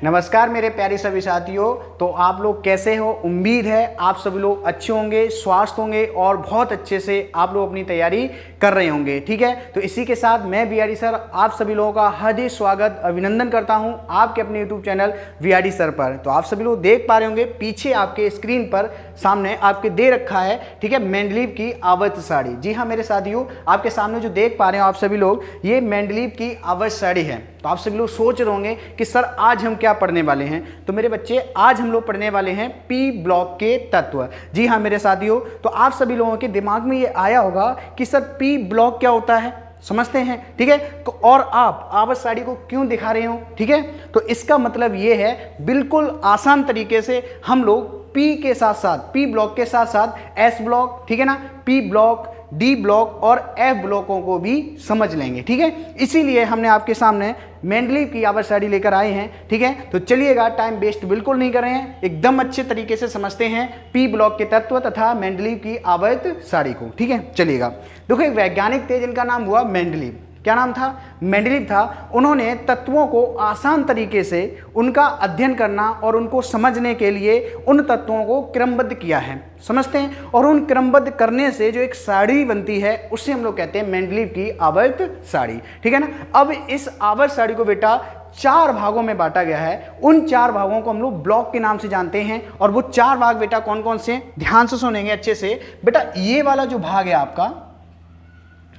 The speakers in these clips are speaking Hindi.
नमस्कार मेरे प्यारे सभी साथियों। तो आप लोग कैसे हो? उम्मीद है आप सभी लोग अच्छे होंगे, स्वस्थ होंगे और बहुत अच्छे से आप लोग अपनी तैयारी कर रहे होंगे। ठीक है, तो इसी के साथ मैं वीआरडी सर आप सभी लोगों का हार्दिक स्वागत अभिनंदन करता हूं आपके अपने यूट्यूब चैनल वीआरडी सर पर। तो आप सभी लोग देख पा रहे होंगे पीछे आपके स्क्रीन पर सामने आपके दे रखा है, ठीक है, मेंडलीव की आवर्त साड़ी। जी हाँ मेरे साथियों, आपके सामने जो देख पा रहे हो आप सभी लोग, ये मेंडलीव की आवर्त साड़ी है। तो आप सभी लोग सोच रहे होंगे कि सर आज हम क्या पढ़ने वाले हैं। तो मेरे बच्चे, आज हम लोग पढ़ने वाले हैं पी ब्लॉक के तत्व। जी हाँ मेरे साथियों, तो आप सभी लोगों के दिमाग में ये आया होगा कि सर पी ब्लॉक क्या होता है, समझते हैं, ठीक है। और आप आवर्त साड़ी को क्यों दिखा रहे हो, ठीक है। तो इसका मतलब ये है, बिल्कुल आसान तरीके से हम लोग पी के साथ साथ, पी ब्लॉक के साथ साथ एस ब्लॉक, ठीक है ना, पी ब्लॉक, डी ब्लॉक और एफ ब्लॉकों को भी समझ लेंगे, ठीक है। इसीलिए हमने आपके सामने मेंडलीव की आवर्त साड़ी लेकर आए हैं, ठीक है। तो चलिएगा, टाइम वेस्ट बिल्कुल नहीं कर रहे हैं, एकदम अच्छे तरीके से समझते हैं पी ब्लॉक के तत्व तथा मेंडलीव की आवर्त साड़ी को, ठीक है। चलिएगा, देखो एक वैज्ञानिक थे जिनका नाम हुआ मेंडलीव। क्या नाम था? मेंडलीव था। उन्होंने तत्वों को आसान तरीके से उनका अध्ययन करना और उनको समझने के लिए उन तत्वों को क्रमबद्ध किया है, समझते हैं। और उन क्रमबद्ध करने से जो एक साड़ी बनती है उसे हम लोग कहते हैं मेंडलीव की आवर्त साड़ी, ठीक है ना। अब इस आवर्त साड़ी को बेटा 4 भागों में बांटा गया है। उन 4 भागों को हम लोग ब्लॉक के नाम से जानते हैं। और वो 4 भाग बेटा कौन कौन से, ध्यान से सुनेंगे अच्छे से बेटा। ये वाला जो भाग है आपका,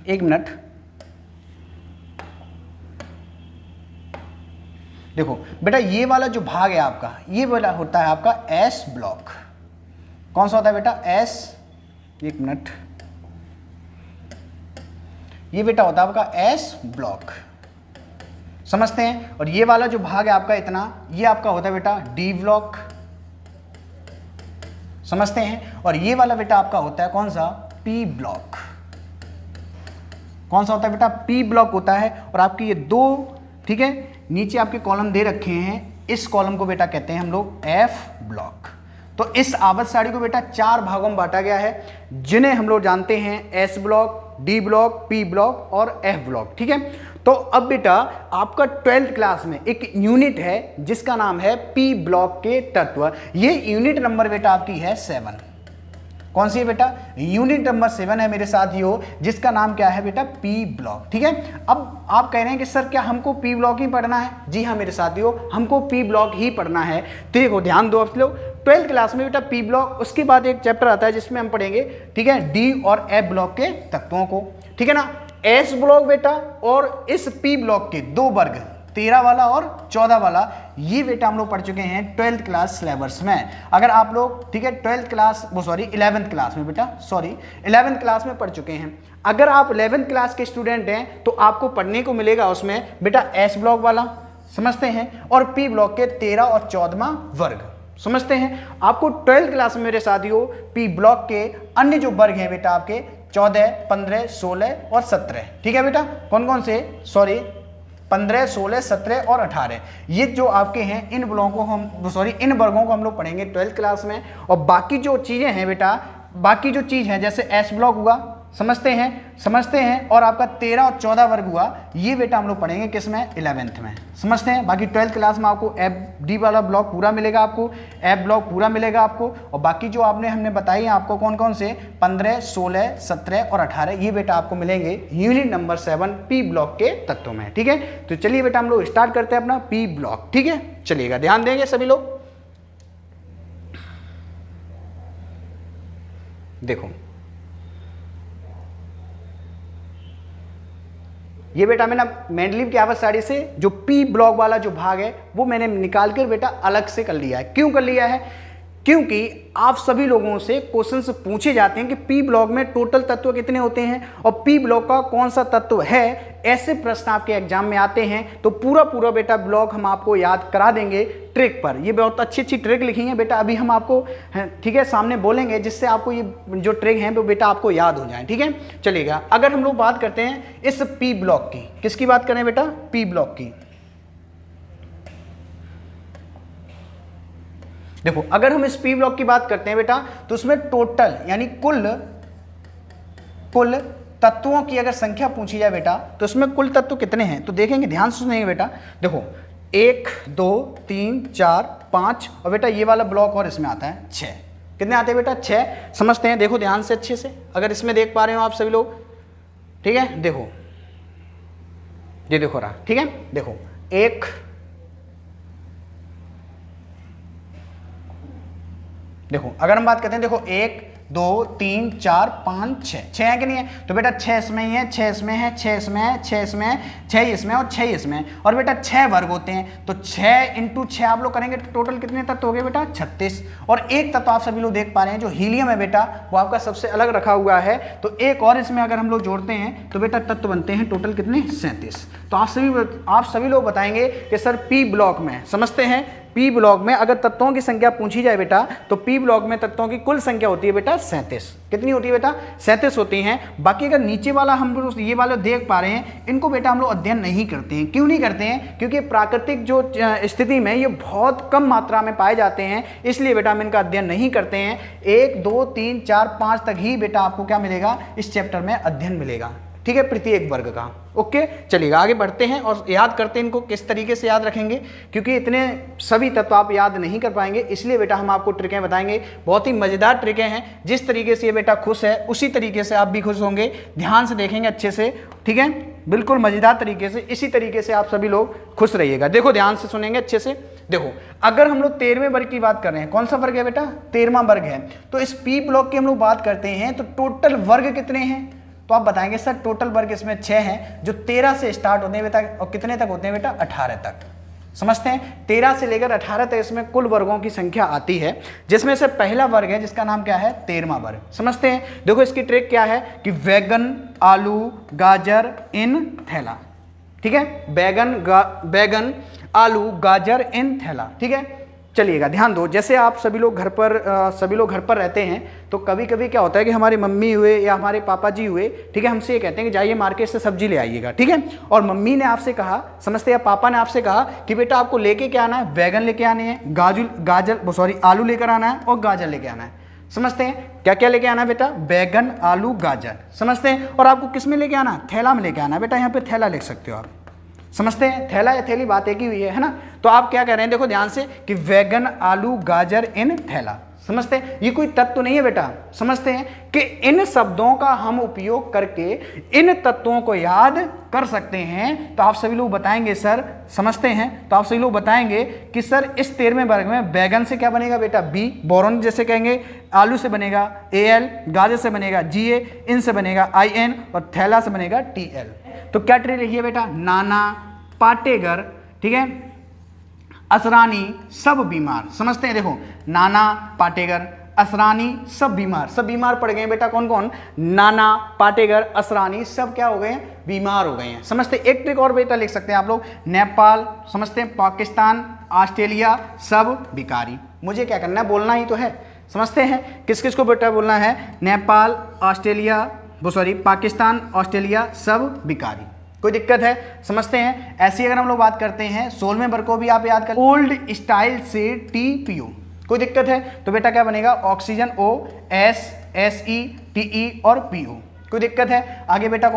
एक मिनट देखो बेटा, ये वाला जो भाग है आपका, ये वाला होता है आपका एस ब्लॉक। कौन सा होता है बेटा? एस, एक मिनट, ये बेटा होता है आपका एस ब्लॉक, समझते हैं। और ये वाला जो भाग है आपका इतना, ये आपका होता है बेटा डी ब्लॉक, समझते हैं। और ये वाला बेटा आपका होता है कौन सा? P block. कौन सा होता है बेटा? पी ब्लॉक होता है। और आपकी ये 2, ठीक है, नीचे आपके कॉलम दे रखे हैं, इस कॉलम को बेटा कहते हैं हम लोग एफ ब्लॉक। तो इस आवर्त साड़ी को बेटा 4 भागों में बांटा गया है, जिन्हें हम लोग जानते हैं S block, D block, P block और एफ ब्लॉक, ठीक है। तो अब बेटा आपका 12th क्लास में एक यूनिट है जिसका नाम है पी ब्लॉक के तत्व। ये यूनिट नंबर बेटा आपकी है 7। कौन सी है बेटा? यूनिट नंबर 7 है मेरे साथियों, जिसका नाम क्या है बेटा? पी ब्लॉक, ठीक है। अब आप कह रहे हैं कि सर क्या हमको पी ब्लॉक ही पढ़ना है? जी हाँ मेरे साथियों, हमको पी ब्लॉक ही पढ़ना है। तो देखो ध्यान दो आप लोग, 12th क्लास में बेटा पी ब्लॉक, उसके बाद एक चैप्टर आता है जिसमें हम पढ़ेंगे, ठीक है, डी और एफ ब्लॉक के तत्वों को, ठीक है ना। एस ब्लॉक बेटा और इस पी ब्लॉक के 2 वर्ग, 13 वाला और 14 वाला, ये बेटा हम लोग पढ़ चुके हैं 12th क्लास सिलेबस में। अगर आप लोग, ठीक है, 12th क्लास, वो सॉरी 11th क्लास में बेटा, सॉरी 11th क्लास में पढ़ चुके हैं। अगर आप 11th क्लास के स्टूडेंट हैं तो आपको पढ़ने को मिलेगा उसमें बेटा एस ब्लॉक वाला, समझते हैं, और पी ब्लॉक के 13 और 14वां वर्ग, समझते हैं। आपको 12th क्लास में मेरे साथियों पी ब्लॉक के अन्य जो वर्ग हैं बेटा आपके 14, 15, 16 और 17, ठीक है बेटा। कौन कौन से? सॉरी 15, 16, 17 और 18, ये जो आपके हैं इन ब्लॉकों को हम, सॉरी इन वर्गों को हम लोग पढ़ेंगे 12th क्लास में। और बाकी जो चीज़ें हैं बेटा, बाकी जो चीज़ है जैसे एस ब्लॉक हुआ, समझते हैं, और आपका 13 और 14 वर्ग हुआ, ये बेटा हम लोग पढ़ेंगे किसमें? 11th में, समझते हैं। बाकी 12th क्लास में आपको एफ डी वाला ब्लॉक पूरा मिलेगा, आपको एफ ब्लॉक पूरा मिलेगा आपको। और बाकी जो हमने बताई आपको कौन कौन से, 15, 16, 17 और 18, ये बेटा आपको मिलेंगे यूनिट नंबर 7 पी ब्लॉक के तत्वों में, ठीक है। तो चलिए बेटा हम लोग स्टार्ट करते हैं अपना पी ब्लॉक, ठीक है। चलिएगा, ध्यान देंगे सभी लोग। देखो ये बेटा मैंने मेंडलीव की आवर्त साड़ी से जो पी ब्लॉक वाला जो भाग है वो मैंने निकाल कर बेटा अलग से कर लिया है। क्यों कर लिया है? क्योंकि आप सभी लोगों से क्वेश्चंस पूछे जाते हैं कि पी ब्लॉक में टोटल तत्व कितने होते हैं और पी ब्लॉक का कौन सा तत्व है, ऐसे प्रश्न आपके एग्जाम में आते हैं। तो पूरा बेटा ब्लॉक हम आपको याद करा देंगे ट्रिक पर। ये बहुत अच्छी ट्रिक लिखी है बेटा, अभी हम आपको, ठीक है, सामने बोलेंगे, जिससे आपको ये जो ट्रिक है वो बेटा आपको याद हो जाए, ठीक है। चलिएगा, अगर हम लोग बात करते हैं इस पी ब्लॉक की, किसकी बात करें बेटा? पी ब्लॉक की। देखो अगर हम इस पी ब्लॉक की बात करते हैं बेटा, तो उसमें टोटल यानी कुल तत्वों की अगर संख्या पूछी जाए बेटा, तो उसमें कुल तत्व कितने हैं? तो देखेंगे, ध्यान से सुनेंगे बेटा। देखो 1 2 3 4 5 और बेटा ये वाला ब्लॉक और इसमें आता है 6। कितने आते हैं बेटा? 6। समझते हैं, देखो ध्यान से अच्छे से, अगर इसमें देख पा रहे हो आप सभी लोग, ठीक है, देखो ये देखो रहा, ठीक है, देखो 1 देखो अगर हम बात करते हैं, देखो 1 2 3 4 5 6 है कि नहीं है? तो बेटा 6 इसमें ही है, 6 इसमें है, 6 इसमें है, 6 इसमें है, 6 इसमें और 6 इसमें है। और बेटा 6 वर्ग होते हैं, तो 6 × 6 आप लोग करेंगे तो टोटल कितने तत्व हो गए बेटा? 36। और एक तत्व आप सभी लोग देख पा रहे हैं जो हीलियम है बेटा, वो आपका सबसे अलग रखा हुआ है। तो एक और इसमें अगर हम लोग जोड़ते हैं तो बेटा तत्व बनते हैं टोटल कितने? 37। तो आप सभी लोग बताएंगे कि सर पी ब्लॉक में, समझते हैं, पी ब्लॉक में अगर तत्वों की संख्या पूछी जाए बेटा, तो पी ब्लॉक में तत्वों की कुल संख्या होती है बेटा 37। कितनी होती है बेटा? 37 होती हैं। बाकी अगर नीचे वाला हम लोग ये वाले देख पा रहे हैं, इनको बेटा हम लोग अध्ययन नहीं करते हैं। क्यों नहीं करते हैं? क्योंकि प्राकृतिक जो स्थिति में ये बहुत कम मात्रा में पाए जाते हैं, इसलिए बेटा हम इनका अध्ययन नहीं करते हैं। 1 2 3 4 5 तक ही बेटा आपको क्या मिलेगा इस चैप्टर में? अध्ययन मिलेगा, ठीक है, प्रत्येक वर्ग का। ओके, चलिएगा आगे बढ़ते हैं और याद करते हैं इनको किस तरीके से याद रखेंगे, क्योंकि इतने सभी तत्व आप याद नहीं कर पाएंगे, इसलिए बेटा हम आपको ट्रिकें बताएंगे। बहुत ही मजेदार ट्रिकें हैं, जिस तरीके से ये बेटा खुश है उसी तरीके से आप भी खुश होंगे। ध्यान से देखेंगे अच्छे से, ठीक है, बिल्कुल मजेदार तरीके से, इसी तरीके से आप सभी लोग खुश रहिएगा। देखो ध्यान से सुनेंगे अच्छे से। देखो अगर हम लोग 13वें वर्ग की बात कर रहे हैं, कौन सा वर्ग है बेटा? 13वां वर्ग है। तो इस पी ब्लॉक की हम लोग बात करते हैं तो टोटल वर्ग कितने हैं? तो आप बताएंगे सर टोटल वर्ग इसमें 6 हैं, जो 13 से स्टार्ट होते हैं बेटा और कितने तक होते हैं बेटा? 18 तक। समझते हैं, 13 से लेकर 18 तक इसमें कुल वर्गों की संख्या आती है, जिसमें से पहला वर्ग है जिसका नाम क्या है? 13वां वर्ग। समझते हैं, देखो इसकी ट्रिक क्या है कि बैगन, आलू, गाजर इन थैला, ठीक है, बैगन, आलू, गाजर इन थैला, ठीक है। चलिएगा ध्यान दो, जैसे आप सभी लोग घर पर रहते हैं, तो कभी कभी क्या होता है कि हमारी मम्मी हुए या हमारे पापा जी हुए, ठीक है, हमसे ये कहते हैं कि जाइए मार्केट से सब्जी ले आइएगा, ठीक है। और मम्मी ने आपसे कहा, समझते हैं, पापा ने आपसे कहा कि बेटा आपको लेके क्या आना है? बैगन लेके आने हैं, आलू लेकर आना है और गाजर लेके आना है। समझते हैं, क्या क्या लेके आना है बेटा? बैगन, आलू, गाजर। समझते हैं, और आपको किस में लेके आना? थैला में लेके आना है बेटा। यहाँ पे थैला लिख सकते हो आप। समझते हैं, थैला या थैली बात एक ही हुई है ना। तो आप क्या कह रहे हैं, देखो ध्यान से, कि बैगन, आलू, गाजर इन थैला। समझते हैं, ये कोई तत्व नहीं है बेटा। समझते हैं कि इन शब्दों का हम उपयोग करके इन तत्वों को याद कर सकते हैं। तो आप सभी लोग बताएंगे सर, समझते हैं, तो आप सभी लोग बताएंगे कि सर इस 13वें वर्ग में बैगन से क्या बनेगा बेटा? बी, बोरॉन जैसे कहेंगे, आलू से बनेगा Al, गाजर से बनेगा Ga, इन से बनेगा In और थैला से बनेगा Tl। तो क्या ट्रिक लिखिए बेटा? नाना, पाटेगर, ठीक है, असरानी, सब बीमार। समझते हैं, देखो नाना, पाटेगर, असरानी, सब बीमार पड़ गए बेटा। कौन कौन? नाना, पाटेगर, असरानी, सब क्या हो गए हैं? बीमार हो गए हैं। समझते हैं, एक ट्रिक और बेटा लिख सकते हैं आप लोग, नेपाल, समझते हैं, पाकिस्तान, ऑस्ट्रेलिया, सब भिखारी। मुझे क्या करना है? बोलना ही तो है। समझते हैं, किस किस को बेटा बोलना है? नेपाल, ऑस्ट्रेलिया, पाकिस्तान, ऑस्ट्रेलिया, सब भिखारी। कोई दिक्कत है? समझते हैं, ऐसी अगर हम लोग बात करते हैं 16वें वर्ग को भी आप याद कर, ओल्ड स्टाइल से TPO। कोई दिक्कत है? तो बेटा क्या बनेगा? Oxygen O, S, SE, TE और PO। कोई दिक्कत है? आगे बेटा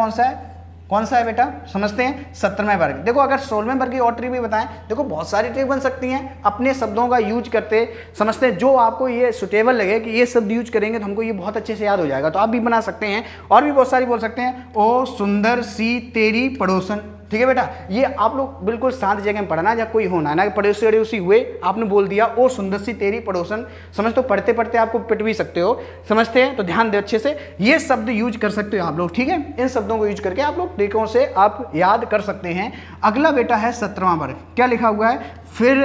कौन सा है बेटा? समझते हैं, 17वें वर्ग। देखो अगर 16वें वर्ग की और ट्रिक भी बताएं, देखो बहुत सारी ट्रिक बन सकती हैं अपने शब्दों का यूज करते। समझते हैं, जो आपको ये सुटेबल लगे कि ये शब्द यूज करेंगे तो हमको ये बहुत अच्छे से याद हो जाएगा, तो आप भी बना सकते हैं। और भी बहुत सारी बोल सकते हैं, ओ सुंदर सी तेरी पड़ोसन, ठीक है बेटा। ये आप लोग बिल्कुल शांत जगह में पढ़ना, जब कोई होना ना पड़ोसी अड़ोसी हुए, आपने बोल दिया ओ सुंदर सी तेरी पड़ोसन, समझ, तो पढ़ते पढ़ते आपको पिट भी सकते हो। समझते हैं, तो ध्यान दे अच्छे से, ये शब्द यूज कर सकते हो आप लोग, ठीक है। इन शब्दों को यूज करके आप लोग ट्रिकों से आप याद कर सकते हैं। अगला बेटा है 17वां वर्ग। क्या लिखा हुआ है? फिर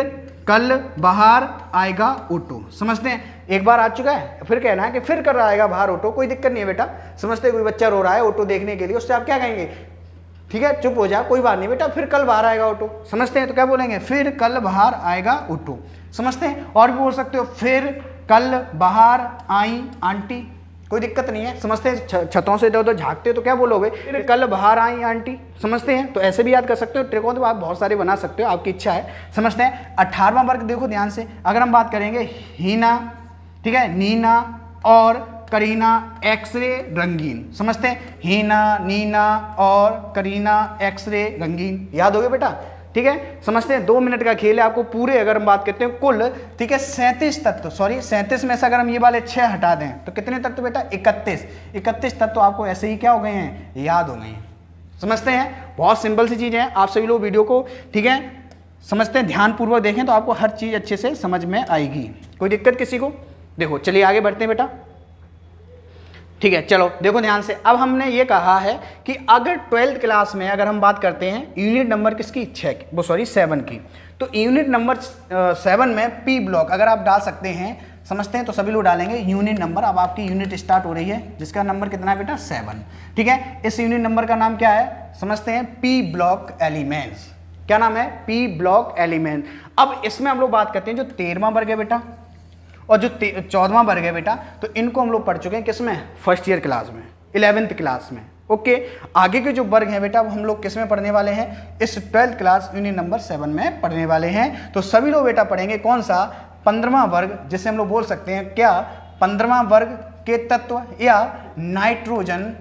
कल बाहर आएगा ऑटो। समझते हैं, एक बार आ चुका है, फिर कहना है कि फिर कर आएगा बाहर ऑटो। कोई दिक्कत नहीं है बेटा। समझते हैं, कोई बच्चा रो रहा है ऑटो देखने के लिए, उससे आप क्या कहेंगे? ठीक है, चुप हो जा, कोई बात नहीं बेटा, फिर कल बाहर आएगा ऑटो। समझते हैं, तो क्या बोलेंगे? फिर कल बाहर आएगा ऑटो। समझते हैं, और भी बोल सकते हो, फिर कल बाहर आई आंटी। कोई दिक्कत नहीं है। समझते हैं, छतों से इधर उधर झाँकते हो तो क्या बोलोगे? फिर कल बाहर आई आंटी। समझते हैं, तो ऐसे भी याद कर सकते हो। ट्रिकों तो आप बहुत सारे बना सकते हो, आपकी इच्छा है। समझते हैं, 18वां वर्ग देखो ध्यान से, अगर हम बात करेंगे हीना, ठीक है, नीना और करीना, एक्सरे रंगीन। समझते हैं, हीना, नीना और करीना, एक्सरे रंगीन। याद हो गया बेटा? ठीक है, समझते हैं 2 मिनट का खेल है। आपको पूरे अगर हम बात करते हैं कुल, ठीक है, 37 तत्व, सॉरी 37 में से अगर हम ये वाले 6 हटा दें तो कितने तत्व बेटा, 31 तत्व आपको ऐसे ही क्या हो गए हैं, याद हो गए हैं। समझते हैं, बहुत सिंपल सी चीज़ है। आप सभी लोग वीडियो को, ठीक है, समझते हैं, ध्यानपूर्वक देखें तो आपको हर चीज़ अच्छे से समझ में आएगी। कोई दिक्कत किसी को? देखो चलिए आगे बढ़ते हैं बेटा, ठीक है। चलो देखो ध्यान से, अब हमने ये कहा है कि अगर 12th क्लास में अगर हम बात करते हैं यूनिट नंबर किसकी, 7 की, तो यूनिट नंबर 7 में पी ब्लॉक अगर आप डाल सकते हैं, समझते हैं, तो सभी लोग डालेंगे यूनिट नंबर। अब आपकी यूनिट स्टार्ट हो रही है जिसका नंबर कितना है बेटा, 7, ठीक है। इस यूनिट नंबर का नाम क्या है, समझते हैं, पी ब्लॉक एलिमेंट्स। क्या नाम है, पी ब्लॉक एलिमेंट। अब इसमें हम लोग बात करते हैं जो 13वां वर्ग है बेटा और जो 14वां वर्ग है बेटा, तो इनको हम लोग पढ़ चुके हैं किसमें, फर्स्ट ईयर क्लास में, 11th क्लास में। ओके, आगे के जो वर्ग हैं बेटा वो हम लोग किस में पढ़ने वाले हैं, इस 12th क्लास यूनिट नंबर 7 में पढ़ने वाले हैं। तो सभी लोग बेटा पढ़ेंगे कौन सा, 15वां वर्ग, जिसे हम लोग बोल सकते हैं क्या, 15वां वर्ग के तत्व या नाइट्रोजन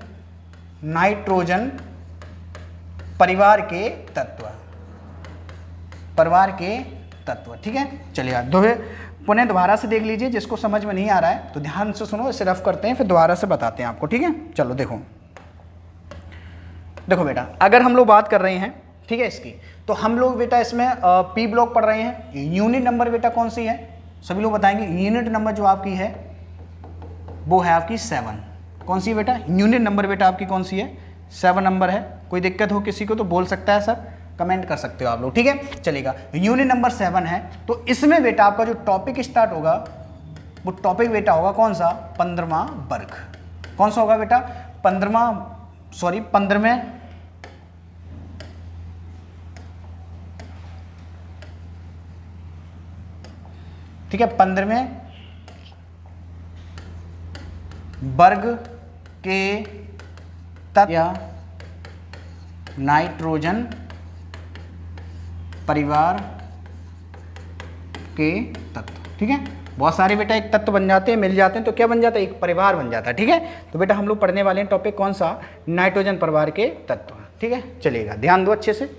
परिवार के तत्व, ठीक है। चलिए पुनः दोबारा से देख लीजिए, जिसको समझ में नहीं आ रहा है तो ध्यान से सुनो, इसे रफ करते हैं फिर दोबारा से बताते हैं आपको, ठीक है। चलो देखो बेटा, अगर हम लोग बात कर रहे हैं, ठीक है, इसकी, तो हम लोग बेटा इसमें पी ब्लॉक पढ़ रहे हैं। यूनिट नंबर बेटा कौन सी है, सभी लोग बताएंगे। यूनिट नंबर जो आपकी है वो है आपकी 7। कौन सी बेटा, यूनिट नंबर बेटा आपकी कौन सी है, 7 नंबर है। कोई दिक्कत हो किसी को तो बोल सकता है सर, कमेंट कर सकते हो आप लोग, ठीक है। चलेगा, यूनिट नंबर 7 है, तो इसमें बेटा आपका जो टॉपिक स्टार्ट होगा वो टॉपिक बेटा होगा कौन सा, 15वां वर्ग। कौन सा होगा बेटा, 15वें, ठीक है, 15वें वर्ग के तत्व या नाइट्रोजन परिवार के तत्व, ठीक है। बहुत सारे बेटा एक तत्व बन जाते हैं, मिल जाते हैं, तो क्या बन जाता है, एक परिवार बन जाता है, ठीक है। तो बेटा हम लोग पढ़ने वाले हैं टॉपिक कौन सा, नाइट्रोजन परिवार के तत्व, ठीक है। चलिएगा, ध्यान दो अच्छे से।